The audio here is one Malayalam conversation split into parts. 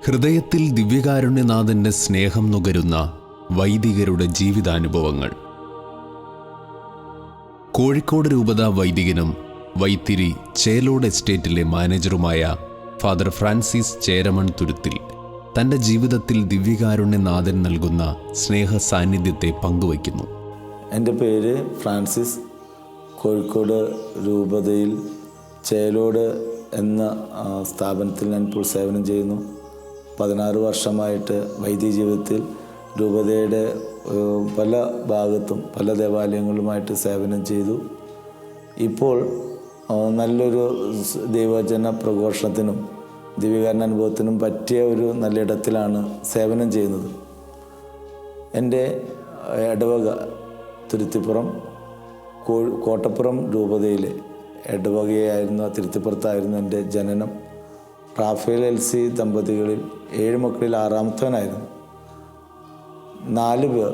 ഹൃദയത്തിൽ ദിവ്യകാരുണ്യനാഥൻ്റെ സ്നേഹം നുകരുന്ന വൈദികരുടെ ജീവിതാനുഭവങ്ങൾ. കോഴിക്കോട് രൂപത വൈദികനും വൈത്തിരി ചേലോട് എസ്റ്റേറ്റിലെ മാനേജറുമായ ഫാദർ ഫ്രാൻസിസ് ചേരമൺ തുരുത്തിൽ തൻ്റെ ജീവിതത്തിൽ ദിവ്യകാരുണ്യനാഥൻ നൽകുന്ന സ്നേഹ സാന്നിധ്യത്തെ പങ്കുവയ്ക്കുന്നു. എൻ്റെ പേര് ഫ്രാൻസിസ്. കോഴിക്കോട് രൂപതയിൽ ചേലോട് എന്ന സ്ഥാപനത്തിൽ ഞാൻ ഇപ്പോൾ സേവനം ചെയ്യുന്നു. 16 വർഷമായിട്ട് വൈദിക ജീവിതത്തിൽ രൂപതയുടെ പല ഭാഗത്തും പല ദേവാലയങ്ങളുമായിട്ട് സേവനം ചെയ്തു. ഇപ്പോൾ നല്ലൊരു ദൈവവചന പ്രഘോഷണത്തിനും ദിവ്യകാരുണ്യ അനുഭവത്തിനും പറ്റിയ ഒരു നല്ല ഇടത്തിലാണ് സേവനം ചെയ്യുന്നത്. എൻ്റെ ഇടവക തുരുത്തിപ്പുറം കോട്ടപ്പുറം രൂപതയിലെ ഇടവകയായിരുന്നു. തിരുത്തിപ്പുറത്തായിരുന്നു എൻ്റെ ജനനം. റാഫേൽ എൽസി ദമ്പതികളിൽ 7 മക്കളിൽ 6ാമത്തവനായിരുന്നു. 4 പേർ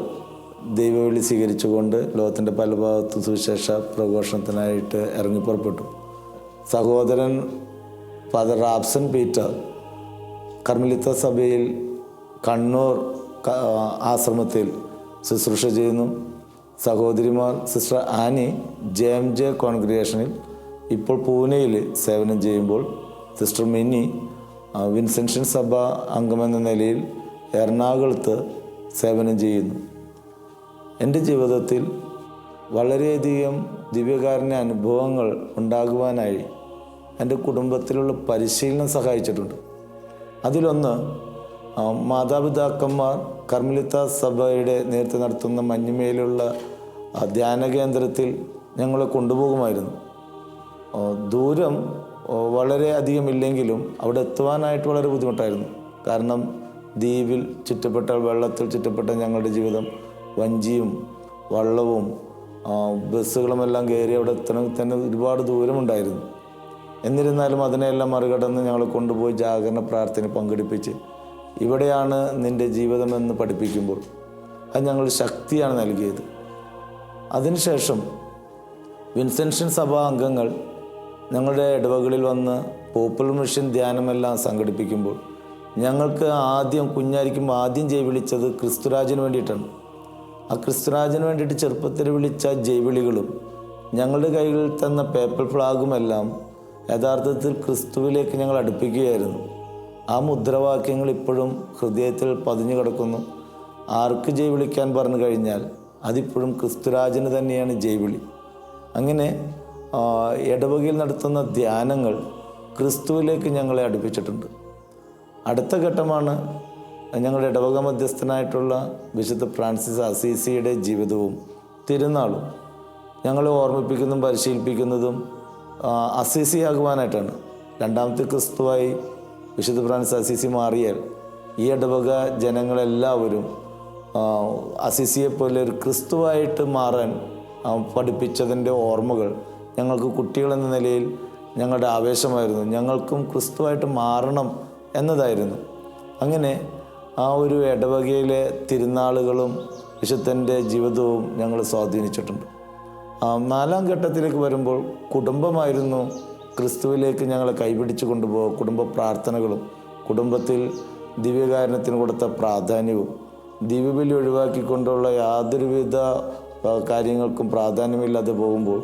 ദൈവവിളി സ്വീകരിച്ചുകൊണ്ട് ലോകത്തിൻ്റെ പല ഭാഗത്തും സുവിശേഷ പ്രഘോഷണത്തിനായിട്ട് ഇറങ്ങിപ്പുറപ്പെട്ടു. സഹോദരൻ ഫാദർ റാബ്സൺ പീറ്റർ കർമ്മലിത്ത സഭയിൽ കണ്ണൂർ ആശ്രമത്തിൽ ശുശ്രൂഷ ചെയ്യുന്നു. സഹോദരിമാർ സിസ്റ്റർ ആനി JMJ കോൺഗ്രിഗേഷനിൽ ഇപ്പോൾ പൂനെയിൽ സേവനം ചെയ്യുമ്പോൾ, സിസ്റ്റർ മിനി വിൻസെൻഷൻ സഭ അംഗമെന്ന നിലയിൽ എറണാകുളത്ത് സേവനം ചെയ്യുന്നു. എൻ്റെ ജീവിതത്തിൽ വളരെയധികം ദിവ്യകാരുണ്യ അനുഭവങ്ങൾ ഉണ്ടാകുവാനായി എൻ്റെ കുടുംബത്തിലുള്ള പരിശീലനം സഹായിച്ചിട്ടുണ്ട്. അതിലൊന്ന്, മാതാപിതാക്കന്മാർ കർമ്മലിത്ത സഭയുടെ നേതൃത്വം നടത്തുന്ന മഞ്ഞുമേലുള്ള ധ്യാന കേന്ദ്രത്തിൽ ഞങ്ങളെ കൊണ്ടുപോകുമായിരുന്നു. ദൂരം വളരെ അധികമില്ലെങ്കിലും അവിടെ എത്തുവാനായിട്ട് വളരെ ബുദ്ധിമുട്ടായിരുന്നു. കാരണം ദ്വീപിൽ ചുറ്റപ്പെട്ട, വെള്ളത്തിൽ ചുറ്റപ്പെട്ട ഞങ്ങളുടെ ജീവിതം വഞ്ചിയും വള്ളവും ബസ്സുകളുമെല്ലാം കയറി അവിടെ എത്തണമെങ്കിൽ തന്നെ ഒരുപാട് ദൂരമുണ്ടായിരുന്നു. എന്നിരുന്നാലും അതിനെല്ലാം മറികടന്ന് ഞങ്ങളെ കൊണ്ടുപോയി ജാഗരണ പ്രാർത്ഥന പങ്കെടുപ്പിച്ച് ഇവിടെയാണ് നിൻ്റെ ജീവിതമെന്ന് പഠിപ്പിക്കുമ്പോൾ അത് ഞങ്ങളുടെ ശക്തിയാണ് നൽകിയത്. അതിനുശേഷം വിൻസെൻഷൻ സഭാ അംഗങ്ങൾ ഞങ്ങളുടെ ഇടവകളിൽ വന്ന് പോപ്പുലർ മിഷൻ ധ്യാനമെല്ലാം സംഘടിപ്പിക്കുമ്പോൾ ഞങ്ങൾക്ക് കുഞ്ഞായിരിക്കുമ്പോൾ ആദ്യം വിളിച്ചത് ക്രിസ്തുരാജിന് വേണ്ടിയിട്ടാണ്. ആ ക്രിസ്തുരാജിന് വേണ്ടിയിട്ട് ചെറുപ്പത്തിൽ വിളിച്ച ജൈവിളികളും ഞങ്ങളുടെ കൈകളിൽ തന്ന പേപ്പർ ഫ്ലാഗുമെല്ലാം യഥാർത്ഥത്തിൽ ക്രിസ്തുവിലേക്ക് ഞങ്ങൾ അടുപ്പിക്കുകയായിരുന്നു. ആ മുദ്രാവാക്യങ്ങൾ ഇപ്പോഴും ഹൃദയത്തിൽ പതിഞ്ഞു കിടക്കുന്നു. ആർക്ക് വിളിക്കാൻ പറഞ്ഞു കഴിഞ്ഞാൽ അതിപ്പോഴും ക്രിസ്തുരാജന് തന്നെയാണ് ജൈവിളി. അങ്ങനെ ഇടവകയിൽ നടത്തുന്ന ധ്യാനങ്ങൾ ക്രിസ്തുവിലേക്ക് ഞങ്ങളെ അടുപ്പിച്ചിട്ടുണ്ട്. അടുത്ത ഘട്ടമാണ് ഞങ്ങളുടെ ഇടവക മധ്യസ്ഥനായിട്ടുള്ള വിശുദ്ധ ഫ്രാൻസിസ് അസീസിയുടെ ജീവിതവും തിരുനാളും. ഞങ്ങളെ ഓർമ്മിപ്പിക്കുന്നതും പരിശീലിപ്പിക്കുന്നതും അസീസിയാകുവാനായിട്ടാണ്. 2ാമത്തെ ക്രിസ്തുവായി വിശുദ്ധ ഫ്രാൻസിസ് അസീസി മാറിയാൽ ഈ ഇടവക ജനങ്ങളെല്ലാവരും അസീസിയെപ്പോലെ ഒരു ക്രിസ്തുവായിട്ട് മാറാൻ പഠിപ്പിച്ചതിൻ്റെ ഓർമ്മകൾ ഞങ്ങൾക്ക് കുട്ടികളെന്ന നിലയിൽ ഞങ്ങളുടെ ആവേശമായിരുന്നു. ഞങ്ങൾക്കും ക്രിസ്തുവായിട്ട് മാറണം എന്നതായിരുന്നു. അങ്ങനെ ആ ഒരു ഇടവകയിലെ തിരുനാളുകളും വിശുദ്ധൻ്റെ ജീവിതവും ഞങ്ങൾ സ്വാധീനിച്ചിട്ടുണ്ട്. 4ാം ഘട്ടത്തിലേക്ക് വരുമ്പോൾ കുടുംബമായിരുന്നു ക്രിസ്തുവിലേക്ക് ഞങ്ങളെ കൈപിടിച്ച് കൊണ്ടുപോകുക. കുടുംബ പ്രാർത്ഥനകളും കുടുംബത്തിൽ ദിവ്യകാരുണ്യത്തിന് കൊടുത്ത പ്രാധാന്യവും ദിവ്യബലി ഒഴിവാക്കിക്കൊണ്ടുള്ള യാതൊരുവിധ കാര്യങ്ങൾക്കും പ്രാധാന്യമില്ലാതെ പോകുമ്പോൾ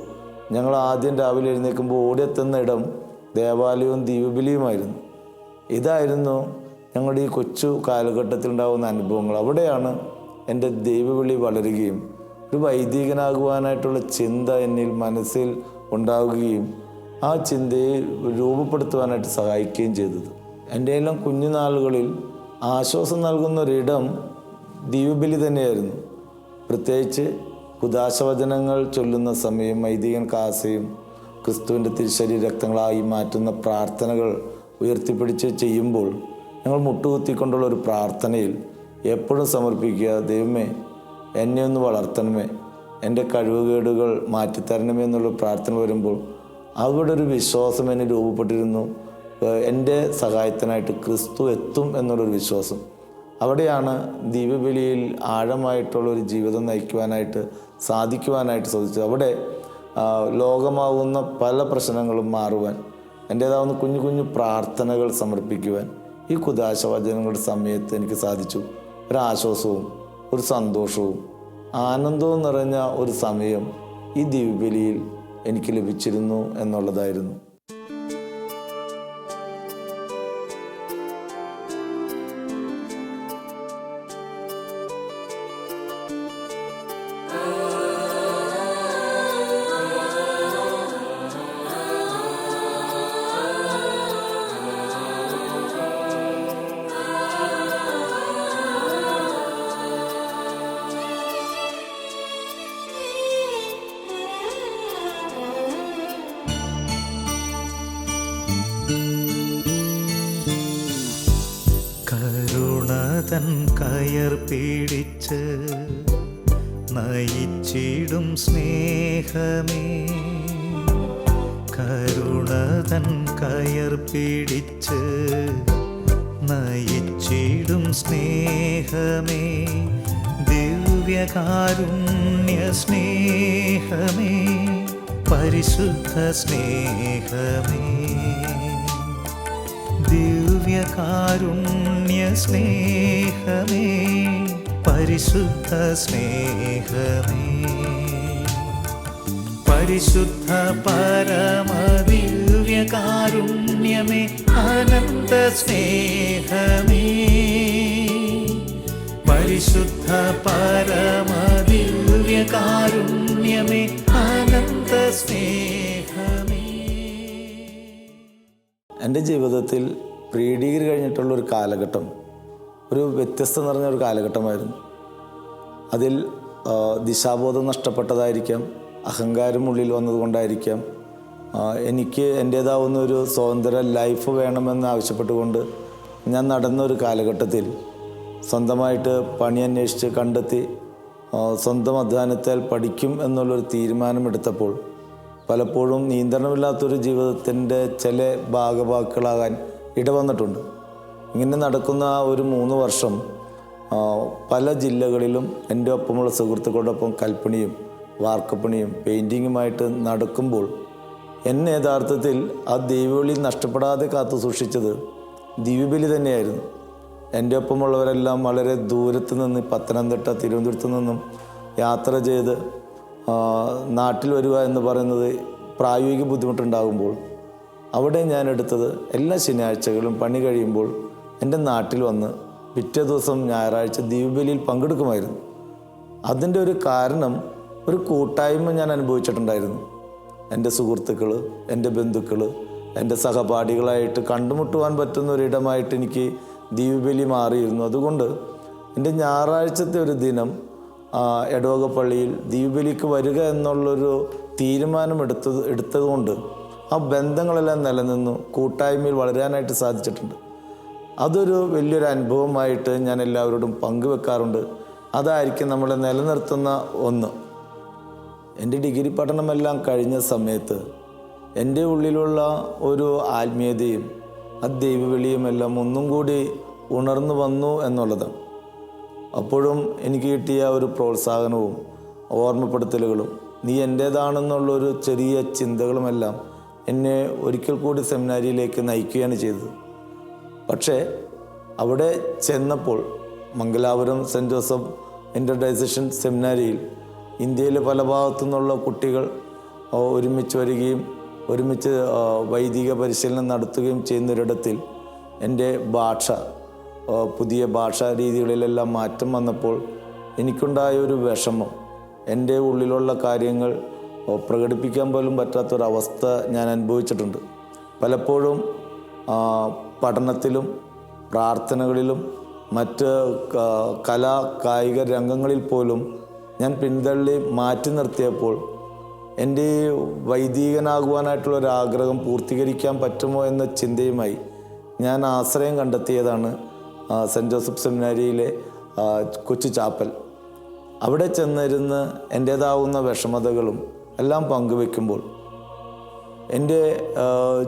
ഞങ്ങൾ ആദ്യം രാവിലെ എഴുന്നേൽക്കുമ്പോൾ ഓടിയെത്തുന്ന ഇടം ദേവാലയവും ദിവ്യബലിയുമായിരുന്നു. ഇതായിരുന്നു ഞങ്ങളുടെ ഈ കൊച്ചു കാലഘട്ടത്തിൽ ഉണ്ടാകുന്ന അനുഭവങ്ങൾ. അവിടെയാണ് എൻ്റെ ദൈവവിളി വളരുകയും ഒരു വൈദികനാകുവാനായിട്ടുള്ള ചിന്ത എന്നിൽ മനസ്സിൽ ഉണ്ടാവുകയും ആ ചിന്തയെ രൂപപ്പെടുത്തുവാനായിട്ട് സഹായിക്കുകയും ചെയ്തത്. എൻ്റെ എല്ലാം കുഞ്ഞുനാളുകളിൽ ആശ്വാസം നൽകുന്ന ഒരിടം ദിവ്യബലി തന്നെയായിരുന്നു. പ്രത്യേകിച്ച് കുദാശവചനങ്ങൾ ചൊല്ലുന്ന സമയം വൈദികൻ കാസയും ക്രിസ്തുവിൻ്റെ തിരുശരീര രക്തങ്ങളായി മാറ്റുന്ന പ്രാർത്ഥനകൾ ഉയർത്തിപ്പിടിച്ച് ചെയ്യുമ്പോൾ ഞങ്ങൾ മുട്ടുകുത്തിക്കൊണ്ടുള്ള ഒരു പ്രാർത്ഥനയിൽ എപ്പോഴും സമർപ്പിക്കുക, ദൈവമേ എന്നെ ഒന്ന് വളർത്തണമേ, എൻ്റെ കഴിവുകേടുകൾ മാറ്റിത്തരണമേ എന്നുള്ള പ്രാർത്ഥന വരുമ്പോൾ അവിടെ ഒരു വിശ്വാസം എന്നെ രൂപപ്പെട്ടിരുന്നു. എൻ്റെ സഹായത്തിനായിട്ട് ക്രിസ്തു എത്തും എന്നുള്ളൊരു വിശ്വാസം. അവിടെയാണ് ദിവ്യബലിയിൽ ആഴമായിട്ടുള്ളൊരു ജീവിതം നയിക്കുവാനായിട്ട് സാധിച്ചത്. അവിടെ ലോകമാകുന്ന പല പ്രശ്നങ്ങളും മാറുവാൻ, എൻ്റേതാവുന്ന കുഞ്ഞു കുഞ്ഞു പ്രാർത്ഥനകൾ സമർപ്പിക്കുവാൻ ഈ കുദാശവചനങ്ങളുടെ സമയത്ത് എനിക്ക് സാധിച്ചു. ഒരാശ്വാസവും ഒരു സന്തോഷവും ആനന്ദവും നിറഞ്ഞ ഒരു സമയം ഈ ദിവ്യബലിയിൽ എനിക്ക് ലഭിച്ചിരുന്നു എന്നുള്ളതായിരുന്നു. കരുണതൻ കയർ പിടിച്ച് നയിച്ചിടും സ്നേഹമേ, കരുണതൻ കയർ പിടിച്ച് നയിച്ചിടും സ്നേഹമേ, ദിവ്യകാരുണ്യ സ്നേഹമേ, പരിശുദ്ധ സ്നേഹമേ, ദിവ്യകാരുണ്യ സ്നേഹമേ, പരിശുദ്ധ സ്നേഹമേ, പരിശുദ്ധ പരമദിവ്യകാരുണ്യമേ, അനന്ത സ്നേഹമേ, പരിശുദ്ധ പരമദിവ്യകാരുണ്യമേ, അനന്ത സ്നേഹമേ. എൻ്റെ ജീവിതത്തിൽ പ്രീ ഡിഗ്രി കഴിഞ്ഞിട്ടുള്ളൊരു കാലഘട്ടം ഒരു വ്യത്യസ്തം നിറഞ്ഞൊരു കാലഘട്ടമായിരുന്നു. അതിൽ ദിശാബോധം നഷ്ടപ്പെട്ടതായിരിക്കാം, അഹങ്കാരം ഉള്ളിൽ വന്നതുകൊണ്ടായിരിക്കാം, എനിക്ക് എൻ്റേതാവുന്ന ഒരു സ്വതന്ത്ര ലൈഫ് വേണമെന്ന് ആവശ്യപ്പെട്ടുകൊണ്ട് ഞാൻ നടന്നൊരു കാലഘട്ടത്തിൽ സ്വന്തമായിട്ട് പണി അന്വേഷിച്ച് കണ്ടെത്തി സ്വന്തം അധ്വാനത്താൽ പഠിക്കും എന്നുള്ളൊരു തീരുമാനമെടുത്തപ്പോൾ പലപ്പോഴും നിയന്ത്രണമില്ലാത്തൊരു ജീവിതത്തിൻ്റെ ചില ഭാഗവാക്കുകളാകാൻ ഇടവന്നിട്ടുണ്ട്. ഇങ്ങനെ നടക്കുന്ന ഒരു 3 വർഷം പല ജില്ലകളിലും എൻ്റെ ഒപ്പമുള്ള സുഹൃത്തുക്കളോടൊപ്പം കൽപ്പണിയും വാർക്കപ്പണിയും പെയിൻറ്റിങ്ങുമായിട്ട് നടക്കുമ്പോൾ എന്നെ യഥാർത്ഥത്തിൽ ആ ദൈവവിളി നഷ്ടപ്പെടാതെ കാത്തു സൂക്ഷിച്ചത് ദിവ്യബലി തന്നെയായിരുന്നു. എൻ്റെ ഒപ്പമുള്ളവരെല്ലാം വളരെ ദൂരത്ത് നിന്ന് പത്തനംതിട്ട, തിരുവനന്തപുരത്ത് നിന്നും യാത്ര ചെയ്ത് നാട്ടിൽ വരിക എന്ന് പറയുന്നത് പ്രായോഗിക ബുദ്ധിമുട്ടുണ്ടാകുമ്പോൾ അവിടെ ഞാൻ എടുത്തത് എല്ലാ ശനിയാഴ്ചകളും പണി കഴിയുമ്പോൾ എൻ്റെ നാട്ടിൽ വന്ന് പിറ്റേ ദിവസം ഞായറാഴ്ച ദിവ്യബലിയിൽ പങ്കെടുക്കുമായിരുന്നു. അതിൻ്റെ ഒരു കാരണം ഒരു കൂട്ടായ്മ ഞാൻ അനുഭവിച്ചിട്ടുണ്ടായിരുന്നു. എൻ്റെ സുഹൃത്തുക്കൾ, എൻ്റെ ബന്ധുക്കൾ, എൻ്റെ സഹപാഠികളായിട്ട് കണ്ടുമുട്ടുവാൻ പറ്റുന്ന ഒരിടമായിട്ട് എനിക്ക് ദിവ്യബലി മാറിയിരുന്നു. അതുകൊണ്ട് എൻ്റെ ഞായറാഴ്ചത്തെ ഒരു ദിനം എടവക പള്ളിയിൽ ദിവ്യബലിക്ക് വരിക എന്നുള്ളൊരു തീരുമാനം എടുത്തതുകൊണ്ട് ആ ബന്ധങ്ങളെല്ലാം നിലനിന്നു കൂട്ടായ്മയിൽ വളരാനായിട്ട് സാധിച്ചിട്ടുണ്ട്. അതൊരു വലിയൊരു അനുഭവമായിട്ട് ഞാൻ എല്ലാവരോടും പങ്കുവെക്കാറുണ്ട്. അതായിരിക്കും നമ്മളെ നിലനിർത്തുന്ന ഒന്ന്. എൻ്റെ ഡിഗ്രി പഠനമെല്ലാം കഴിഞ്ഞ സമയത്ത് എൻ്റെ ഉള്ളിലുള്ള ഒരു ആത്മീയതയും ആ ദൈവവിളിയുമെല്ലാം ഒന്നും കൂടി ഉണർന്നു വന്നു എന്നുള്ളതാണ്. അപ്പോഴും എനിക്ക് കിട്ടിയ ഒരു പ്രോത്സാഹനവും ഓർമ്മപ്പെടുത്തലുകളും നീ എൻ്റേതാണെന്നുള്ളൊരു ചെറിയ ചിന്തകളുമെല്ലാം എന്നെ ഒരിക്കൽ കൂടി സെമിനാരിയിലേക്ക് നയിക്കുകയാണ് ചെയ്തത്. പക്ഷേ അവിടെ ചെന്നപ്പോൾ മംഗലാപുരം സെൻറ്റ് ജോസഫ് ഇൻ്റർഡൈസേഷൻ സെമിനാരിയിൽ ഇന്ത്യയിലെ പല ഭാഗത്തു നിന്നുള്ള കുട്ടികൾ ഒരുമിച്ച് വരികയും ഒരുമിച്ച് വൈദിക പരിശീലനം നടത്തുകയും ചെയ്യുന്നൊരിടത്തിൽ എൻ്റെ ഭാഷ, പുതിയ ഭാഷാ രീതികളിലെല്ലാം മാറ്റം വന്നപ്പോൾ എനിക്കുണ്ടായ ഒരു വിഷമം, എൻ്റെ ഉള്ളിലുള്ള കാര്യങ്ങൾ പ്രകടിപ്പിക്കാൻ പോലും പറ്റാത്തൊരവസ്ഥ ഞാൻ അനുഭവിച്ചിട്ടുണ്ട്. പലപ്പോഴും പഠനത്തിലും പ്രാർത്ഥനകളിലും മറ്റ് കലാ കായിക രംഗങ്ങളിൽ പോലും ഞാൻ പിന്തള്ളി മാറ്റി നിർത്തിയപ്പോൾ എൻ്റെ വൈദികനാകുവാനായിട്ടുള്ളൊരാഗ്രഹം പൂർത്തീകരിക്കാൻ പറ്റുമോ എന്ന ചിന്തയുമായി ഞാൻ ആശ്രയം കണ്ടെത്തിയതാണ് സെൻറ്റ് ജോസഫ് സെമിനാരിയിലെ കൊച്ചു ചാപ്പൽ. അവിടെ ചെന്നിരുന്ന് എൻ്റേതാവുന്ന വിഷമതകളും എല്ലാം പങ്കുവെക്കുമ്പോൾ എൻ്റെ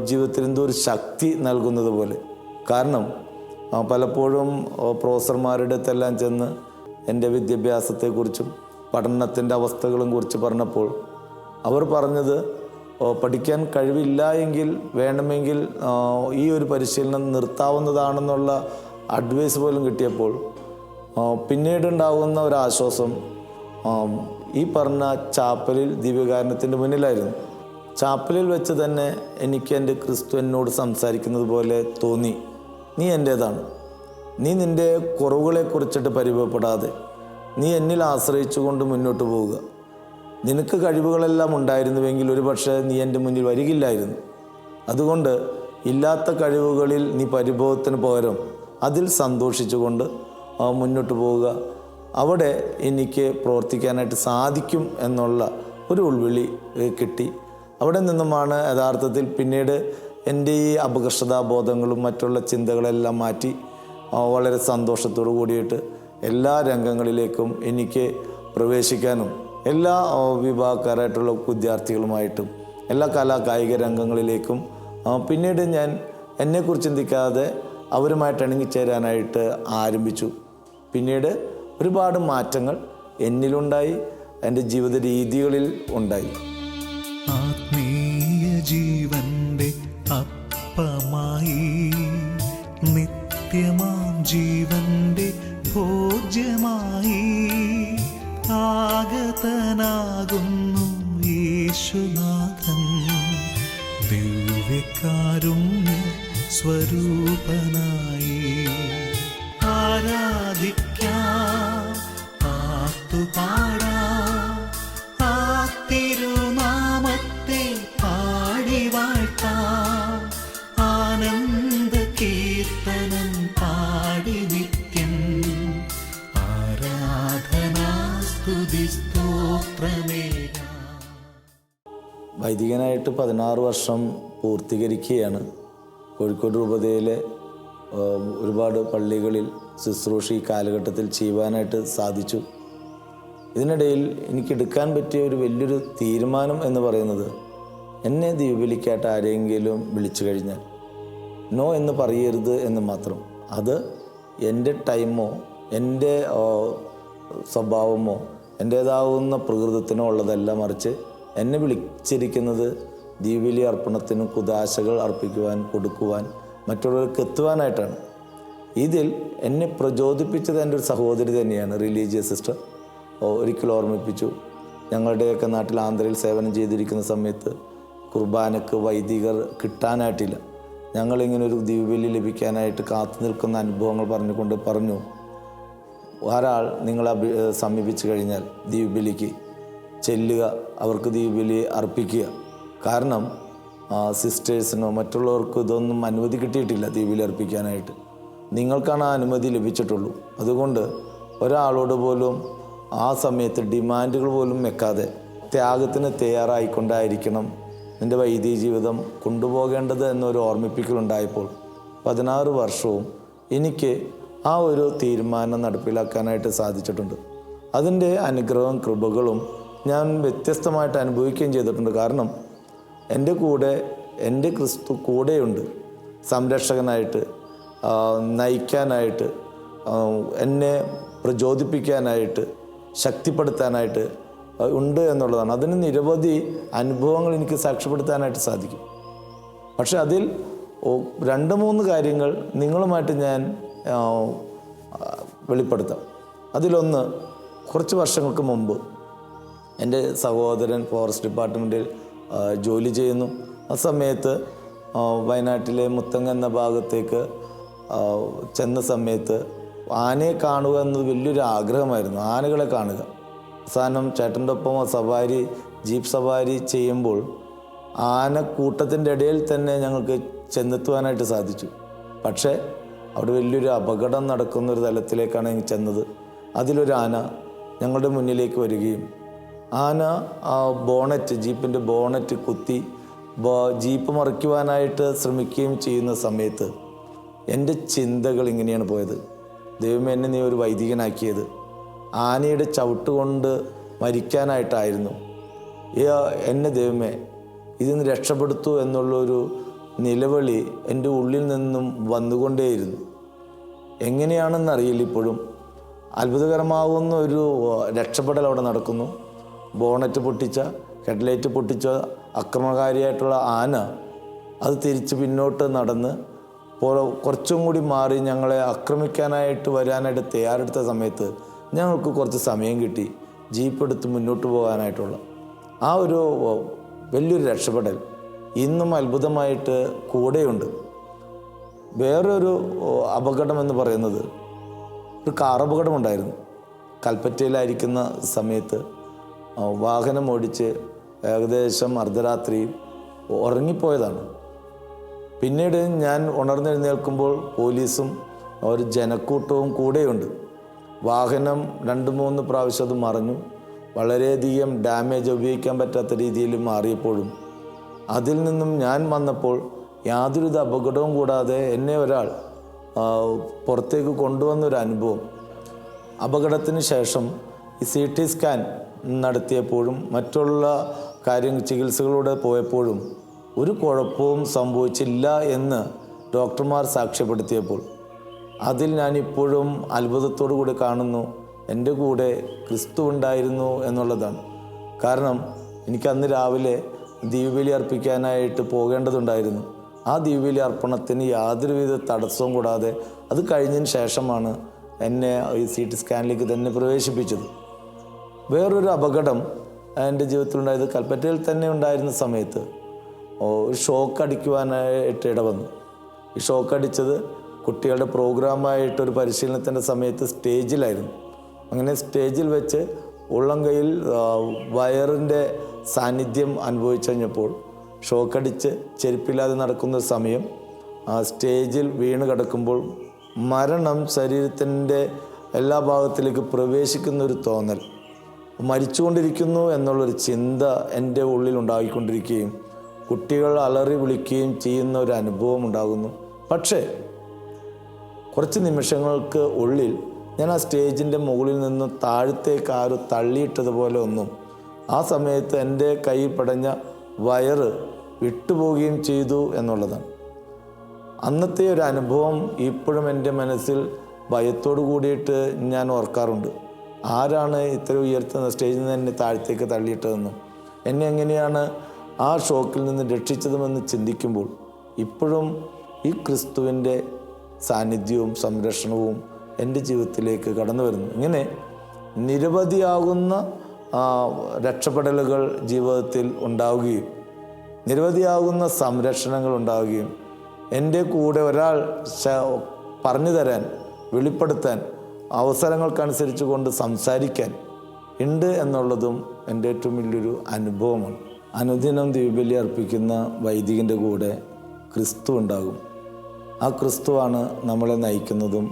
ജീവിതത്തിൽ എന്തോ ഒരു ശക്തി നൽകുന്നത് പോലെ. കാരണം പലപ്പോഴും പ്രൊഫസർമാരുടെ അടുത്തെല്ലാം ചെന്ന് എൻ്റെ വിദ്യാഭ്യാസത്തെക്കുറിച്ചും പഠനത്തിൻ്റെ അവസ്ഥകളും കുറിച്ച് പറഞ്ഞപ്പോൾ അവർ പറഞ്ഞത് പഠിക്കാൻ കഴിവില്ല എങ്കിൽ വേണമെങ്കിൽ ഈ ഒരു പരിശീലനം നിർത്താവുന്നതാണെന്നുള്ള അഡ്വൈസ് പോലും കിട്ടിയപ്പോൾ പിന്നീടുണ്ടാകുന്ന ഒരാശ്വാസം ഈ പറഞ്ഞ ചാപ്പലിൽ ദിവ്യകാരുണ്യത്തിൻ്റെ മുന്നിലായിരുന്നു. ചാപ്പലിൽ വെച്ച് തന്നെ എനിക്ക് എൻ്റെ ക്രിസ്തു എന്നോട് സംസാരിക്കുന്നത് പോലെ തോന്നി, നീ എൻ്റേതാണ്, നീ നിൻ്റെ കുറവുകളെക്കുറിച്ചിട്ട് പരിഭവപ്പെടാതെ നീ എന്നിൽ ആശ്രയിച്ചുകൊണ്ട് മുന്നോട്ട് പോവുക. നിനക്ക് കഴിവുകളെല്ലാം ഉണ്ടായിരുന്നുവെങ്കിൽ ഒരുപക്ഷെ നീ എൻ്റെ മുന്നിൽ വരികില്ലായിരുന്നു. അതുകൊണ്ട് ഇല്ലാത്ത കഴിവുകളിൽ നീ പരിഭവത്തിന് പകരം അതിൽ സന്തോഷിച്ചുകൊണ്ട് മുന്നോട്ട് പോവുക. അവിടെ എനിക്ക് പ്രവർത്തിക്കാനായിട്ട് സാധിക്കും എന്നുള്ള ഒരു ഉൾവിളി കിട്ടി. അവിടെ നിന്നുമാണ് യഥാർത്ഥത്തിൽ പിന്നീട് എൻ്റെ ഈ അപകർഷതാബോധങ്ങളും മറ്റുള്ള ചിന്തകളെല്ലാം മാറ്റി വളരെ സന്തോഷത്തോടു കൂടിയിട്ട് എല്ലാ രംഗങ്ങളിലേക്കും എനിക്ക് പ്രവേശിക്കാനും എല്ലാ വിഭാഗക്കാരായിട്ടുള്ള വിദ്യാർത്ഥികളുമായിട്ടും എല്ലാ കായിക രംഗങ്ങളിലേക്കും പിന്നീട് ഞാൻ എന്നെക്കുറിച്ച് ചിന്തിക്കാതെ അവരുമായിട്ട് ഇണങ്ങിച്ചേരാനായിട്ട് ആരംഭിച്ചു. പിന്നീട് ഒരുപാട് മാറ്റങ്ങൾ എന്നിലുണ്ടായി, എൻ്റെ ജീവിത രീതികളിൽ ഉണ്ടായി. ആത്മീയ ജീവന്റെ അപ്പമായി നിത്യമാം ജീവന്റെ ഭോജ്യമായി ആഗതനാകുന്നു യേശുനാഥൻ, ദിവ്യകാരുണ്യ സ്വരൂപനായി ആരാധിക്കാം, പാടാം, ആ തിരുനാമത്തെ പാടി വാഴ്ത്താം, ആനന്ദ കീർത്തനം പാടി നിത്യം ആരാധനാ സ്തുതി സ്തോത്രമേകാം. വൈദികനായിട്ട് 16 വർഷം പൂർത്തീകരിക്കുകയാണ്. കോഴിക്കോട് രൂപതയിലെ ഒരുപാട് പള്ളികളിൽ ശുശ്രൂഷ ഈ കാലഘട്ടത്തിൽ ചെയ്യുവാനായിട്ട് സാധിച്ചു. ഇതിനിടയിൽ എനിക്കെടുക്കാൻ പറ്റിയ ഒരു വലിയൊരു തീരുമാനം എന്ന് പറയുന്നത്, എന്നെ ദിവ്യബലിക്കായിട്ട് ആരെങ്കിലും വിളിച്ചു കഴിഞ്ഞാൽ നോ എന്ന് പറയരുത് എന്ന് മാത്രം. അത് എൻ്റെ ടൈമോ എൻ്റെ സ്വഭാവമോ എൻ്റേതാവുന്ന പ്രകൃതത്തിനോ ഉള്ളതല്ല, മറിച്ച് എന്നെ വിളിച്ചിരിക്കുന്നത് ദിവ്യബലി അർപ്പണത്തിനും കുദാശകൾ അർപ്പിക്കുവാൻ, കൊടുക്കുവാൻ, മറ്റുള്ളവർക്ക് എത്തുവാനായിട്ടാണ്. ഇതിൽ എന്നെ പ്രചോദിപ്പിച്ചത് എൻ്റെ ഒരു സഹോദരി തന്നെയാണ്, റിലീജിയസ് സിസ്റ്റർ. ഒരിക്കൽ ഓർമ്മിപ്പിച്ചു, ഞങ്ങളുടെയൊക്കെ നാട്ടിൽ ആന്ധ്രയിൽ സേവനം ചെയ്തിരിക്കുന്ന സമയത്ത് കുർബാനക്ക് വൈദികർ കിട്ടാനായിട്ടില്ല. ഞങ്ങളിങ്ങനെ ഒരു ദിവ്യബലി ലഭിക്കാനായിട്ട് കാത്തു നിൽക്കുന്ന അനുഭവങ്ങൾ പറഞ്ഞു, ഒരാൾ നിങ്ങളെ സമീപിച്ചു കഴിഞ്ഞാൽ ദിവ്യബലിക്ക് ചെല്ലുക, അവർക്ക് ദിവ്യബലി അർപ്പിക്കുക. കാരണം സിസ്റ്റേഴ്സിനോ മറ്റുള്ളവർക്കോ ഇതൊന്നും അനുമതി കിട്ടിയിട്ടില്ല ദിവ്യബലി അർപ്പിക്കാനായിട്ട്. നിങ്ങൾക്കാണ് ആ അനുമതി ലഭിച്ചിട്ടുള്ളൂ. അതുകൊണ്ട് ഒരാളോട് പോലും ആ സമയത്ത് ഡിമാൻഡുകൾ പോലും വെക്കാതെ ത്യാഗത്തിന് തയ്യാറായിക്കൊണ്ടായിരിക്കണം നിൻ്റെ വൈദിക ജീവിതം കൊണ്ടുപോകേണ്ടത് എന്നൊരു ഓർമ്മിപ്പിക്കലുണ്ടായപ്പോൾ 16 വർഷവും എനിക്ക് ആ ഒരു തീരുമാനം നടപ്പിലാക്കാനായിട്ട് സാധിച്ചിട്ടുണ്ട്. അതിൻ്റെ അനുഗ്രഹവും കൃപകളും ഞാൻ വ്യത്യസ്തമായിട്ട് അനുഭവിക്കുകയും ചെയ്തിട്ടുണ്ട്. കാരണം എൻ്റെ കൂടെ എൻ്റെ ക്രിസ്തു കൂടെയുണ്ട്, സംരക്ഷകനായിട്ട്, നയിക്കാനായിട്ട്, എന്നെ പ്രചോദിപ്പിക്കാനായിട്ട്, ശക്തിപ്പെടുത്താനായിട്ട് ഉണ്ട് എന്നുള്ളതാണ്. അതിന് നിരവധി അനുഭവങ്ങൾ എനിക്ക് സാക്ഷ്യപ്പെടുത്താനായിട്ട് സാധിക്കും. പക്ഷെ അതിൽ 2-3 കാര്യങ്ങൾ നിങ്ങളുമായിട്ട് ഞാൻ വെളിപ്പെടുത്താം. അതിലൊന്ന്, കുറച്ച് വർഷങ്ങൾക്ക് മുമ്പ് എൻ്റെ സഹോദരൻ ഫോറസ്റ്റ് ഡിപ്പാർട്ട്മെൻറ്റിൽ ജോലി ചെയ്യുന്നു. ആ സമയത്ത് വയനാട്ടിലെ മുത്തങ്ങ എന്ന ഭാഗത്തേക്ക് ചെന്ന സമയത്ത് ആനയെ കാണുക എന്നത് വലിയൊരു ആഗ്രഹമായിരുന്നു, ആനകളെ കാണുക. അവസാനം ചേട്ടൻ്റെ ഒപ്പം ജീപ്പ് സവാരി ചെയ്യുമ്പോൾ ആനക്കൂട്ടത്തിൻ്റെ ഇടയിൽ തന്നെ ഞങ്ങൾക്ക് ചെന്നെത്തുവാനായിട്ട് സാധിച്ചു. പക്ഷേ അവിടെ വലിയൊരു അപകടം നടക്കുന്നൊരു തലത്തിലേക്കാണ് ഞങ്ങൾ ചെന്നത്. അതിലൊരു ആന ഞങ്ങളുടെ മുന്നിലേക്ക് വരികയും ആന ജീപ്പിൻ്റെ ബോണറ്റ് കുത്തി ജീപ്പ് മറിക്കുവാനായിട്ട് ശ്രമിക്കുകയും ചെയ്യുന്ന സമയത്ത് എൻ്റെ ചിന്തകൾ ഇങ്ങനെയാണ് പോയത്. ദൈവമേ, എന്നെ നീ ഒരു വൈദികനാക്കിയത് ആനയുടെ ചവിട്ട് കൊണ്ട് മരിക്കാനായിട്ടായിരുന്നു. എന്നെ ദൈവമേ ഇതിന്ന് രക്ഷപ്പെടുത്തു എന്നുള്ളൊരു നിലവിളി എൻ്റെ ഉള്ളിൽ നിന്നും വന്നുകൊണ്ടേയിരുന്നു. എങ്ങനെയാണെന്നറിയില്ല ഇപ്പോഴും. അത്ഭുതകരമാവുന്ന ഒരു രക്ഷപ്പെടൽ അവിടെ നടക്കുന്നു. ബോണറ്റ് പൊട്ടിച്ച, ഹെഡ്ലൈറ്റ് പൊട്ടിച്ച അക്രമകാരിയായിട്ടുള്ള ആന അത് തിരിച്ച് പിന്നോട്ട് നടന്ന് കുറച്ചും കൂടി മാറി ഞങ്ങളെ ആക്രമിക്കാനായിട്ട് വരാനായിട്ട് തയ്യാറെടുത്ത സമയത്ത് ഞങ്ങൾക്ക് കുറച്ച് സമയം കിട്ടി ജീപ്പ് എടുത്ത് മുന്നോട്ട് പോകാനായിട്ടുള്ള ആ ഒരു വലിയൊരു രക്ഷപ്പെടൽ ഇന്നും അത്ഭുതമായിട്ട് കൂടെയുണ്ട്. വേറൊരു അപകടമെന്ന് പറയുന്നത് ഒരു കാർ അപകടമുണ്ടായിരുന്നു. കൽപ്പറ്റയിലായിരിക്കുന്ന സമയത്ത് വാഹനം ഓടിച്ച് ഏകദേശം അർദ്ധരാത്രി ഉറങ്ങിപ്പോയതാണ്. പിന്നീട് ഞാൻ ഉണർന്നെഴുന്നേൽക്കുമ്പോൾ പോലീസും ഒരു ജനക്കൂട്ടവും കൂടെയുണ്ട്. വാഹനം 2-3 പ്രാവശ്യം അത് മറിഞ്ഞു. വളരെയധികം ഡാമേജ് ഉപയോഗിക്കാൻ പറ്റാത്ത രീതിയിൽ മാറിയപ്പോഴും അതിൽ നിന്നും ഞാൻ വന്നപ്പോൾ യാതൊരുവിധ അപകടവും കൂടാതെ എന്നെ ഒരാൾ പുറത്തേക്ക് കൊണ്ടുവന്നൊരു അനുഭവം. അപകടത്തിന് ശേഷം ഈ CT സ്കാൻ നടത്തിയപ്പോഴും മറ്റുള്ള ചികിത്സകളോടെ പോയപ്പോഴും ഒരു കുഴപ്പവും സംഭവിച്ചില്ല എന്ന് ഡോക്ടർമാർ സാക്ഷ്യപ്പെടുത്തിയപ്പോൾ അതിൽ ഞാനിപ്പോഴും അത്ഭുതത്തോടു കൂടി കാണുന്നു എൻ്റെ കൂടെ ക്രിസ്തു ഉണ്ടായിരുന്നു എന്നുള്ളതാണ്. കാരണം എനിക്ക് അന്ന് രാവിലെ ദിവ്യബലി അർപ്പിക്കാനായിട്ട് പോകേണ്ടതുണ്ടായിരുന്നു. ആ ദിവ്യബലി അർപ്പണത്തിന് യാതൊരുവിധ തടസ്സവും കൂടാതെ അത് കഴിഞ്ഞതിന് ശേഷമാണ് എന്നെ ഈ CT സ്കാനിലേക്ക് തന്നെ പ്രവേശിപ്പിച്ചത്. വേറൊരു അപകടം എൻ്റെ ജീവിതത്തിലുണ്ടായത് കൽപ്പറ്റയിൽ തന്നെ ഉണ്ടായിരുന്ന സമയത്ത് ഒരു ഷോക്ക് അടിക്കുവാനായിട്ട് ഇടവന്നു. ഈ ഷോക്ക് അടിച്ചത് കുട്ടികളുടെ പ്രോഗ്രാമായിട്ടൊരു പരിശീലനത്തിൻ്റെ സമയത്ത് സ്റ്റേജിലായിരുന്നു. അങ്ങനെ സ്റ്റേജിൽ വെച്ച് ഉള്ളം കൈയിൽ വയറിൻ്റെ സാന്നിധ്യം അനുഭവിച്ചു കഴിഞ്ഞപ്പോൾ ഷോക്കടിച്ച് ചെരുപ്പില്ലാതെ നടക്കുന്ന സമയം സ്റ്റേജിൽ വീണ് കിടക്കുമ്പോൾ മരണം ശരീരത്തിൻ്റെ എല്ലാ ഭാഗത്തിലേക്ക് പ്രവേശിക്കുന്ന ഒരു തോന്നൽ, മരിച്ചുകൊണ്ടിരിക്കുന്നു എന്നുള്ളൊരു ചിന്ത എൻ്റെ ഉള്ളിൽ ഉണ്ടായിക്കൊണ്ടിരിക്കുകയും കുട്ടികൾ അലറി വിളിക്കുകയും ചെയ്യുന്ന ഒരു അനുഭവം ഉണ്ടാകുന്നു. പക്ഷേ കുറച്ച് നിമിഷങ്ങൾക്ക് ഉള്ളിൽ ഞാൻ ആ സ്റ്റേജിൻ്റെ മുകളിൽ നിന്ന് താഴത്തേക്ക് ആരും തള്ളിയിട്ടതുപോലെ ഒന്നും ആ സമയത്ത് എൻ്റെ കയ്യിൽ പടഞ്ഞ വയറ് വിട്ടുപോവുകയും ചെയ്തു എന്നുള്ളതാണ്. അന്നത്തെ ഒരു അനുഭവം ഇപ്പോഴും എൻ്റെ മനസ്സിൽ ഭയത്തോടു കൂടിയിട്ട് ഞാൻ ഓർക്കാറുണ്ട്. ആരാണ് ഇത്ര ഉയർത്തുന്ന സ്റ്റേജിൽ നിന്ന് എന്നെ താഴത്തേക്ക് തള്ളിയിട്ടതെന്നും എന്നെ എങ്ങനെയാണ് ആ ഷോക്കിൽ നിന്ന് രക്ഷിച്ചതുമെന്ന് ചിന്തിക്കുമ്പോൾ ഇപ്പോഴും ഈ ക്രിസ്തുവിൻ്റെ സാന്നിധ്യവും സംരക്ഷണവും എൻ്റെ ജീവിതത്തിലേക്ക് കടന്നു വരുന്നു. ഇങ്ങനെ നിരവധിയാകുന്ന രക്ഷപ്പെടലുകൾ ജീവിതത്തിൽ ഉണ്ടാവുകയും നിരവധിയാകുന്ന സംരക്ഷണങ്ങൾ ഉണ്ടാവുകയും എൻ്റെ കൂടെ ഒരാൾ പറഞ്ഞു തരാൻ, വെളിപ്പെടുത്താൻ, അവസരങ്ങൾക്കനുസരിച്ച് കൊണ്ട് സംസാരിക്കാൻ ഉണ്ട് എന്നുള്ളതും എൻ്റെ ഏറ്റവും വലിയൊരു അനുഭവമാണ്. അനുദിനം ദിവ്യബലി അർപ്പിക്കുന്ന വൈദികൻ്റെ കൂടെ ക്രിസ്തു ഉണ്ടാകും. ആ ക്രിസ്തുവാണ് നമ്മളെ നയിക്കുന്നതും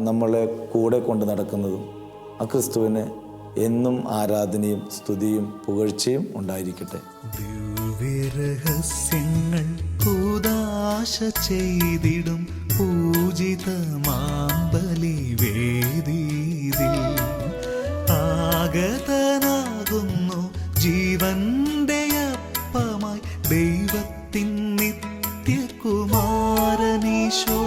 നമ്മളെ കൂടെ കൊണ്ട് നടക്കുന്നതും. ആ ക്രിസ്തുവിന് എന്നും ആരാധനയും സ്തുതിയും പുകഴ്ചയും ഉണ്ടായിരിക്കട്ടെ. ദിവ്യരഹസ്യങ്ങൾ കൂദാശ ചെയ്തിടും പൂജിതമാമ്പലി വേദിയിൽ ആഗതനാകുന്നു ജീവന്റെ അപ്പമായി ദൈവത്തിൻ നിത്യകുമാരനീശോ.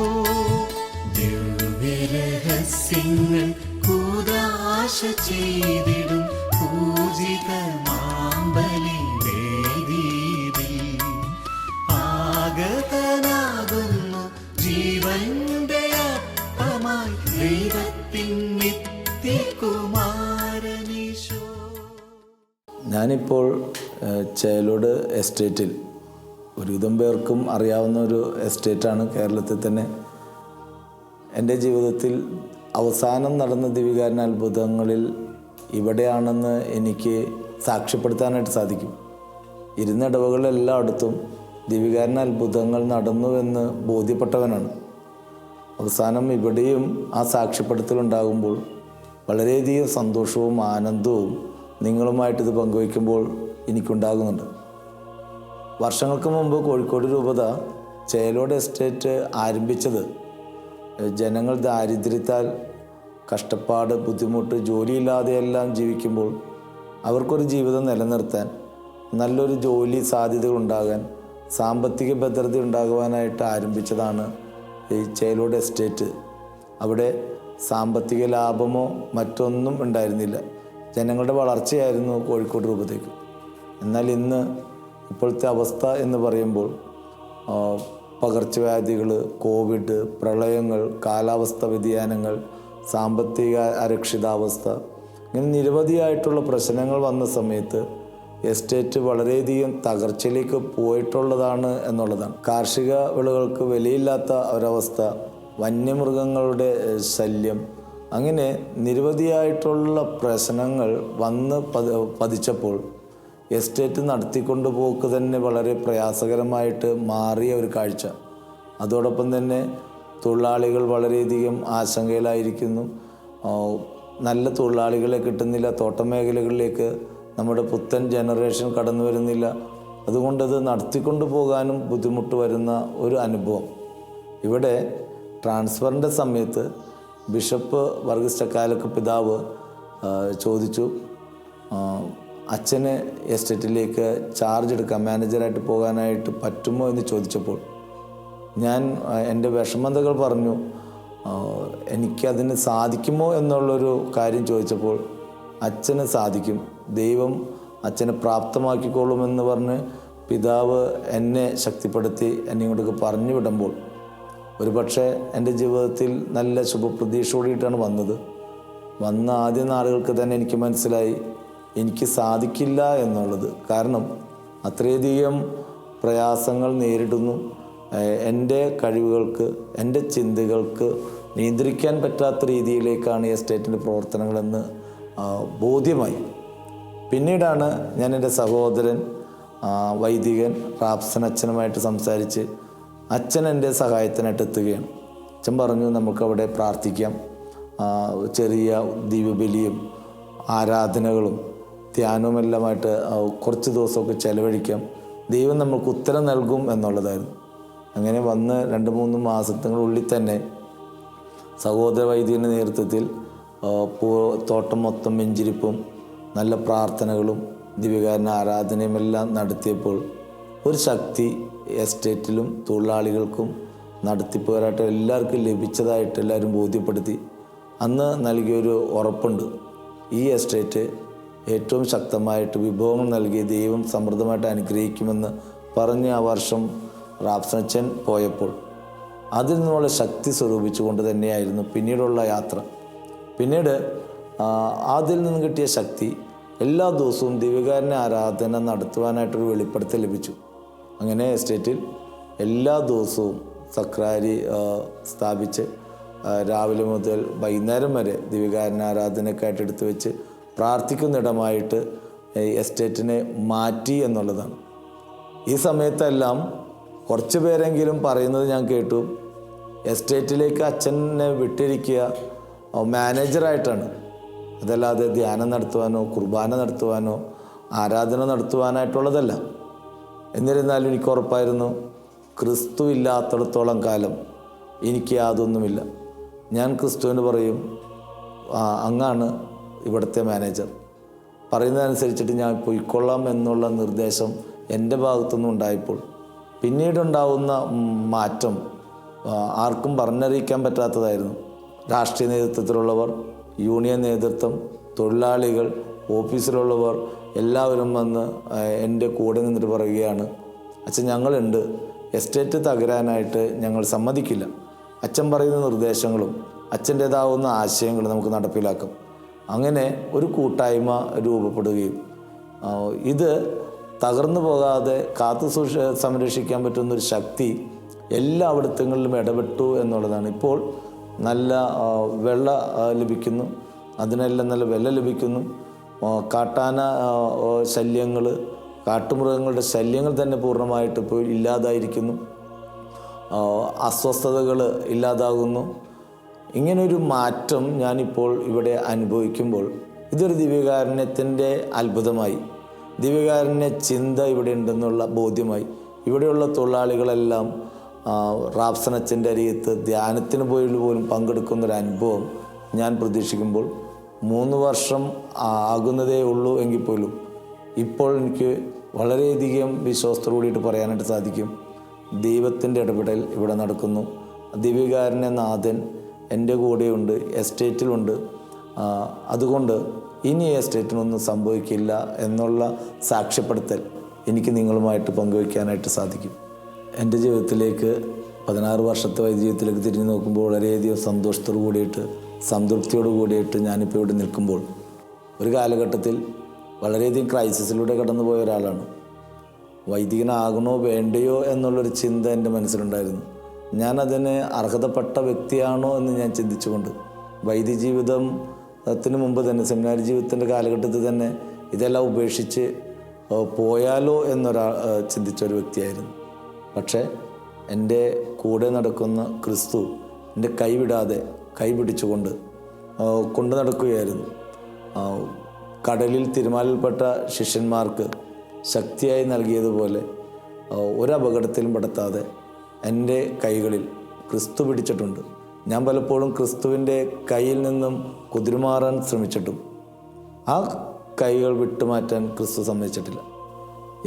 ദിവ്യരഹസ്യങ്ങൾ കൂദാശ ചെയ്തിടും പൂജിതമാമ്പലി വേദിയിൽ ആഗതനാകുന്നു ജീവന്റെ അപ്പമായി ദൈവത്തിൻ നിത്യകുമാരനീശോ. ഞാനിപ്പോൾ ചേലോട് എസ്റ്റേറ്റിൽ ഒരുവിധം പേർക്കും അറിയാവുന്ന ഒരു എസ്റ്റേറ്റാണ്. കേരളത്തിൽ തന്നെ എൻ്റെ ജീവിതത്തിൽ അവസാനം നടന്ന ദിവികാരൻ അത്ഭുതങ്ങളിൽ ഇവിടെയാണെന്ന് എനിക്ക് സാക്ഷ്യപ്പെടുത്താനായിട്ട് സാധിക്കും. ഇരുന്ന ഇടവകളിലെല്ലായിടത്തും ദിവികാരൻ അത്ഭുതങ്ങൾ നടന്നുവെന്ന് ബോധ്യപ്പെട്ടവനാണ്. അവസാനം ഇവിടെയും ആ സാക്ഷ്യപ്പെടുത്തലുണ്ടാകുമ്പോൾ വളരെയധികം സന്തോഷവും ആനന്ദവും നിങ്ങളുമായിട്ടിത് പങ്കുവയ്ക്കുമ്പോൾ എനിക്കുണ്ടാകുന്നുണ്ട്. വർഷങ്ങൾക്ക് മുമ്പ് കോഴിക്കോട് രൂപത ചേലോട് എസ്റ്റേറ്റ് ആരംഭിച്ചത് ജനങ്ങൾ ദാരിദ്ര്യത്താൽ കഷ്ടപ്പാട്, ബുദ്ധിമുട്ട്, ജോലിയില്ലാതെയെല്ലാം ജീവിക്കുമ്പോൾ അവർക്കൊരു ജീവിതം നിലനിർത്താൻ, നല്ലൊരു ജോലി സാധ്യതകൾ ഉണ്ടാകാൻ, സാമ്പത്തിക ഭദ്രത ഉണ്ടാകുവാനായിട്ട് ആരംഭിച്ചതാണ് ഈ ചേലോട് എസ്റ്റേറ്റ്. അവിടെ സാമ്പത്തിക ലാഭമോ മറ്റൊന്നും ഉണ്ടായിരുന്നില്ല. ജനങ്ങളുടെ വളർച്ചയായിരുന്നു കോഴിക്കോട് രൂപതയ്ക്ക്. എന്നാൽ ഇന്ന് ഇപ്പോഴത്തെ അവസ്ഥ എന്ന് പറയുമ്പോൾ പകർച്ചവ്യാധികൾ, കോവിഡ്, പ്രളയങ്ങൾ, കാലാവസ്ഥ വ്യതിയാനങ്ങൾ, സാമ്പത്തിക അരക്ഷിതാവസ്ഥ, ഇങ്ങനെ നിരവധിയായിട്ടുള്ള പ്രശ്നങ്ങൾ വന്ന സമയത്ത് എസ്റ്റേറ്റ് വളരെയധികം തകർച്ചയിലേക്ക് പോയിട്ടുള്ളതാണ് എന്നുള്ളതാണ്. കാർഷിക വിളകൾക്ക് വിലയില്ലാത്ത ഒരവസ്ഥ, വന്യമൃഗങ്ങളുടെ ശല്യം, അങ്ങനെ നിരവധിയായിട്ടുള്ള പ്രശ്നങ്ങൾ വന്ന് പതിച്ചപ്പോൾ എസ്റ്റേറ്റ് നടത്തിക്കൊണ്ടു പോക്ക് തന്നെ വളരെ പ്രയാസകരമായിട്ട് മാറിയ ഒരു കാഴ്ച. അതോടൊപ്പം തന്നെ തൊഴിലാളികൾ വളരെയധികം ആശങ്കയിലായിരിക്കുന്നു. നല്ല തൊഴിലാളികളെ കിട്ടുന്നില്ല. തോട്ടം മേഖലകളിലേക്ക് നമ്മുടെ പുത്തൻ ജനറേഷൻ കടന്നു വരുന്നില്ല. അതുകൊണ്ടത് നടത്തിക്കൊണ്ടു പോകാനും ബുദ്ധിമുട്ട് വരുന്ന ഒരു അനുഭവം. ഇവിടെ ട്രാൻസ്ഫറിൻ്റെ സമയത്ത് ബിഷപ്പ് വർഗീസ് ചക്കാലക്ക് പിതാവ് ചോദിച്ചു, അച്ഛന് എസ്റ്റേറ്റിലേക്ക് ചാർജ് എടുക്കാൻ, മാനേജറായിട്ട് പോകാനായിട്ട് പറ്റുമോ എന്ന് ചോദിച്ചപ്പോൾ ഞാൻ എൻ്റെ വിഷമതകൾ പറഞ്ഞു. എനിക്കതിന് സാധിക്കുമോ എന്നുള്ളൊരു കാര്യം ചോദിച്ചപ്പോൾ അച്ഛന് സാധിക്കും, ദൈവം അച്ഛനെ പ്രാപ്തമാക്കിക്കോളുമെന്ന് പറഞ്ഞ് പിതാവ് എന്നെ ശക്തിപ്പെടുത്തി എന്നെ ഇങ്ങോട്ടേക്ക് പറഞ്ഞു വിടുമ്പോൾ ഒരുപക്ഷെ എൻ്റെ ജീവിതത്തിൽ നല്ല ശുഭപ്രതീക്ഷയോടെയിട്ടാണ് വന്നത്. വന്ന ആദ്യ നാളുകൾക്ക് തന്നെ എനിക്ക് മനസ്സിലായി എനിക്ക് സാധിക്കില്ല എന്നുള്ളത്. കാരണം അത്രയധികം പ്രയാസങ്ങൾ നേരിടുന്നു. എൻ്റെ കഴിവുകൾക്ക്, എൻ്റെ ചിന്തകൾക്ക് നിയന്ത്രിക്കാൻ പറ്റാത്ത രീതിയിലേക്കാണ് ഈ എസ്റ്റേറ്റിൻ്റെ പ്രവർത്തനങ്ങളെന്ന് ബോധ്യമായി. പിന്നീടാണ് ഞാൻ എൻ്റെ സഹോദരൻ വൈദികൻ റാപ്സൻ അച്ഛനുമായിട്ട് സംസാരിച്ച് അച്ഛൻ എൻ്റെ സഹായത്തിനായിട്ട് എത്തുകയാണ്. അച്ഛൻ പറഞ്ഞു, നമുക്കവിടെ പ്രാർത്ഥിക്കാം, ചെറിയ ദിവ്യബലിയും ആരാധനകളും ധ്യാനവുമെല്ലാമായിട്ട് കുറച്ച് ദിവസമൊക്കെ ചെലവഴിക്കാം, ദൈവം നമുക്ക് ഉത്തരം നൽകും എന്നുള്ളതായിരുന്നു. അങ്ങനെ വന്ന് 2-3 മാസത്തിനുള്ളിൽ തന്നെ സഹോദര വൈദികൻ്റെ നേതൃത്വത്തിൽ തോട്ടം മൊത്തം വെഞ്ചിരിപ്പും നല്ല പ്രാർത്ഥനകളും ദിവ്യകാരുണ്യ ആരാധനയും എല്ലാം നടത്തിയപ്പോൾ ഒരു ശക്തി എസ്റ്റേറ്റിലും തൊഴിലാളികൾക്കും നടത്തിപ്പുകാരായിട്ട് എല്ലാവർക്കും ലഭിച്ചതായിട്ട് എല്ലാവരും ബോധ്യപ്പെടുത്തി. അന്ന് നൽകിയൊരു ഉറപ്പുണ്ട്, ഈ എസ്റ്റേറ്റ് ഏറ്റവും ശക്തമായിട്ട് വിഭവങ്ങൾ നൽകി ദൈവം സമൃദ്ധമായിട്ട് അനുഗ്രഹിക്കുമെന്ന് പറഞ്ഞ് ആ വർഷം റാപ്സനച്ചൻ പോയപ്പോൾ അതിൽ നിന്നുള്ള ശക്തി സ്വരൂപിച്ചുകൊണ്ട് തന്നെയായിരുന്നു പിന്നീടുള്ള യാത്ര. പിന്നീട് അതിൽ നിന്ന് കിട്ടിയ ശക്തി എല്ലാ ദിവസവും ദിവ്യകാരുണ്യ ആരാധന നടത്തുവാനായിട്ടൊരു വെളിപ്പെടുത്തൽ ലഭിച്ചു. അങ്ങനെ എസ്റ്റേറ്റിൽ എല്ലാ ദിവസവും സക്രാരി സ്ഥാപിച്ച് രാവിലെ മുതൽ വൈകുന്നേരം വരെ ദിവ്യകാരുണ്യ ആരാധനയ്ക്കായിട്ട് എടുത്തു വെച്ച് പ്രാർത്ഥിക്കുന്നിടമായിട്ട് എസ്റ്റേറ്റിനെ മാറ്റി എന്നുള്ളതാണ്. ഈ സമയത്തെല്ലാം കുറച്ച് പേരെങ്കിലും പറയുന്നത് ഞാൻ കേട്ടു, എസ്റ്റേറ്റിലേക്ക് അച്ഛനെ വിട്ടിരിക്കുക മാനേജറായിട്ടാണ്, അതല്ലാതെ ധ്യാനം നടത്തുവാനോ കുർബാന നടത്തുവാനോ ആരാധന നടത്തുവാനായിട്ടുള്ളതല്ല. എന്നിരുന്നാലും എനിക്ക് ഉറപ്പായിരുന്നു, ക്രിസ്തു ഇല്ലാത്തിടത്തോളം കാലം എനിക്ക് യാതൊന്നുമില്ല. ഞാൻ ക്രിസ്തുവിന് പറയും, അങ്ങാണ് ഇവിടുത്തെ മാനേജർ, പറയുന്നതനുസരിച്ചിട്ട് ഞാൻ പൊയ്ക്കൊള്ളാം എന്നുള്ള നിർദ്ദേശം എൻ്റെ ഭാഗത്തുനിന്നും ഉണ്ടായപ്പോൾ പിന്നീടുണ്ടാവുന്ന മാറ്റം ആർക്കും പറഞ്ഞറിയിക്കാൻ പറ്റാത്തതായിരുന്നു. രാഷ്ട്രീയ നേതൃത്വത്തിലുള്ളവർ, യൂണിയൻ നേതൃത്വം, തൊഴിലാളികൾ, ഓഫീസിലുള്ളവർ എല്ലാവരും വന്ന് എൻ്റെ കൂടെ നിന്നിട്ട് പറയുകയാണ്, അച്ഛൻ ഞങ്ങളുണ്ട്, എസ്റ്റേറ്റ് തകരാനായിട്ട് ഞങ്ങൾ സമ്മതിക്കില്ല. അച്ഛൻ പറയുന്ന നിർദ്ദേശങ്ങളും അച്ഛൻ്റേതാവുന്ന ആശയങ്ങളും നമുക്ക് നടപ്പിലാക്കാം. അങ്ങനെ ഒരു കൂട്ടായ്മ രൂപപ്പെടുകയും ഇത് തകർന്നു പോകാതെ കാത്തു സംരക്ഷിക്കാൻ പറ്റുന്നൊരു ശക്തി എല്ലായിടത്തുങ്ങളിലും ഇടപെട്ടു എന്നുള്ളതാണ്. ഇപ്പോൾ നല്ല വെള്ള ലഭിക്കുന്നു, അതിനെല്ലാം നല്ല വില ലഭിക്കുന്നു. കാട്ടാന ശല്യങ്ങൾ, കാട്ടുമൃഗങ്ങളുടെ ശല്യങ്ങൾ തന്നെ പൂർണ്ണമായിട്ട് ഇപ്പോൾ ഇല്ലാതായിരിക്കുന്നു. അസ്വസ്ഥതകൾ ഇല്ലാതാകുന്നു. ഇങ്ങനൊരു മാറ്റം ഞാനിപ്പോൾ ഇവിടെ അനുഭവിക്കുമ്പോൾ ഇതൊരു ദിവ്യകാരുണ്യത്തിൻ്റെ അത്ഭുതമായി, ദിവ്യകാരുണ്യ ചിന്ത ഇവിടെ ഉണ്ടെന്നുള്ള ബോധ്യമായി. ഇവിടെയുള്ള തൊഴിലാളികളെല്ലാം റാപ്സനച്ചൻ്റെ അരികത്ത് ധ്യാനത്തിന് പോലും പങ്കെടുക്കുന്നൊരു അനുഭവം ഞാൻ പ്രതീക്ഷിക്കുമ്പോൾ 3 വർഷം ആകുന്നതേ ഉള്ളൂ എങ്കിൽ പോലും ഇപ്പോൾ എനിക്ക് വളരെയധികം വിശ്വാസത്തോടുകൂടിയിട്ട് പറയാനായിട്ട് സാധിക്കും, ദൈവത്തിൻ്റെ ഇടപെടൽ ഇവിടെ നടക്കുന്നു. ദിവ്യകാരുണ്യ നാഥൻ എൻ്റെ കൂടെയുണ്ട്, എസ്റ്റേറ്റിലുണ്ട്. അതുകൊണ്ട് ഇനി എസ്റ്റേറ്റിനൊന്നും സംഭവിക്കില്ല എന്നുള്ള സാക്ഷ്യപ്പെടുത്തൽ എനിക്ക് നിങ്ങളുമായിട്ട് പങ്കുവയ്ക്കാനായിട്ട് സാധിക്കും. എൻ്റെ ജീവിതത്തിലേക്ക് 16 വർഷത്തെ വൈദ്യ ജീവിതത്തിലേക്ക് തിരിഞ്ഞു നോക്കുമ്പോൾ വളരെയധികം സന്തോഷത്തോടു കൂടിയിട്ട് സംതൃപ്തിയോട് കൂടിയിട്ട് ഞാനിപ്പോൾ ഇവിടെ നിൽക്കുമ്പോൾ ഒരു കാലഘട്ടത്തിൽ വളരെയധികം ക്രൈസിസിലൂടെ കടന്നു പോയ ഒരാളാണ്. വൈദികനാകണോ വേണ്ടയോ എന്നുള്ളൊരു ചിന്ത എൻ്റെ മനസ്സിലുണ്ടായിരുന്നു. ഞാനതിന് അർഹതപ്പെട്ട വ്യക്തിയാണോ എന്ന് ഞാൻ ചിന്തിച്ചുകൊണ്ട് വൈദ്യ ജീവിതത്തിന് മുമ്പ് തന്നെ സെമിനാരി ജീവിതത്തിൻ്റെ കാലഘട്ടത്തിൽ തന്നെ ഇതെല്ലാം ഉപേക്ഷിച്ച് പോയാലോ ചിന്തിച്ചൊരു വ്യക്തിയായിരുന്നു. പക്ഷേ എൻ്റെ കൂടെ നടക്കുന്ന ക്രിസ്തു എൻ്റെ കൈവിടാതെ കൈപിടിച്ചുകൊണ്ട് കൊണ്ടു നടക്കുകയായിരുന്നു. കടലിൽ തിരമാലയിൽപ്പെട്ട ശിഷ്യന്മാർക്ക് ശക്തിയായി നൽകിയതുപോലെ ഒരപകടത്തിലും പെടുത്താതെ എൻ്റെ കൈകളിൽ ക്രിസ്തു പിടിച്ചിട്ടുണ്ട്. ഞാൻ പലപ്പോഴും ക്രിസ്തുവിൻ്റെ കയ്യിൽ നിന്നും കുതിരുമാറാൻ ശ്രമിച്ചിട്ടും ആ കൈകൾ വിട്ടുമാറ്റാൻ ക്രിസ്തു സമ്മതിച്ചിട്ടില്ല.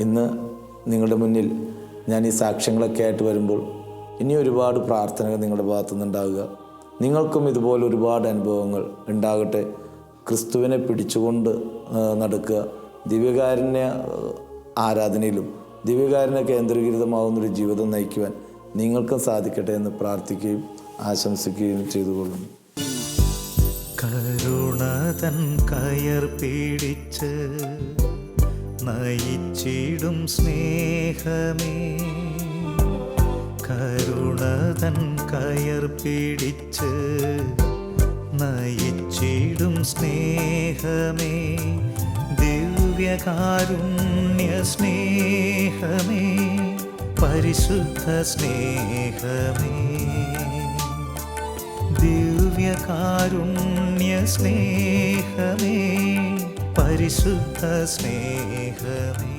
ഇന്ന് നിങ്ങളുടെ മുന്നിൽ ഞാൻ ഈ സാക്ഷ്യങ്ങളൊക്കെ ആയിട്ട് വരുമ്പോൾ ഇനി ഒരുപാട് പ്രാർത്ഥനകൾ നിങ്ങളുടെ ഭാഗത്തുനിന്നുണ്ടാവുക. നിങ്ങൾക്കും ഇതുപോലെ ഒരുപാട് അനുഭവങ്ങൾ ഉണ്ടാകട്ടെ. ക്രിസ്തുവിനെ പിടിച്ചുകൊണ്ട് നടക്കുക, ദിവ്യകാരുണ്യ ആരാധനയിലും ദിവ്യകാരുണ്യ കേന്ദ്രീകൃതമാവുന്നൊരു ജീവിതം നയിക്കുവാൻ നിങ്ങൾക്കും സാധിക്കട്ടെ എന്ന് പ്രാർത്ഥിക്കുകയും ആശംസിക്കുകയും ചെയ്തുകൊള്ളുന്നു. കരുണതൻ കയർ പിടിച്ച് നയിച്ചിടും സ്നേഹമേ, കരുണതൻ കയർ പിടിച്ച് നയിച്ചിടും സ്നേഹമേ, ദിവ്യകാരുണ്യ സ്നേഹമേ, പരിശുദ്ധ സ്നേഹമേ, ദിവ്യകാരുണ്യ സ്നേഹമേ, പരിശുദ്ധ സ്നേഹമേ.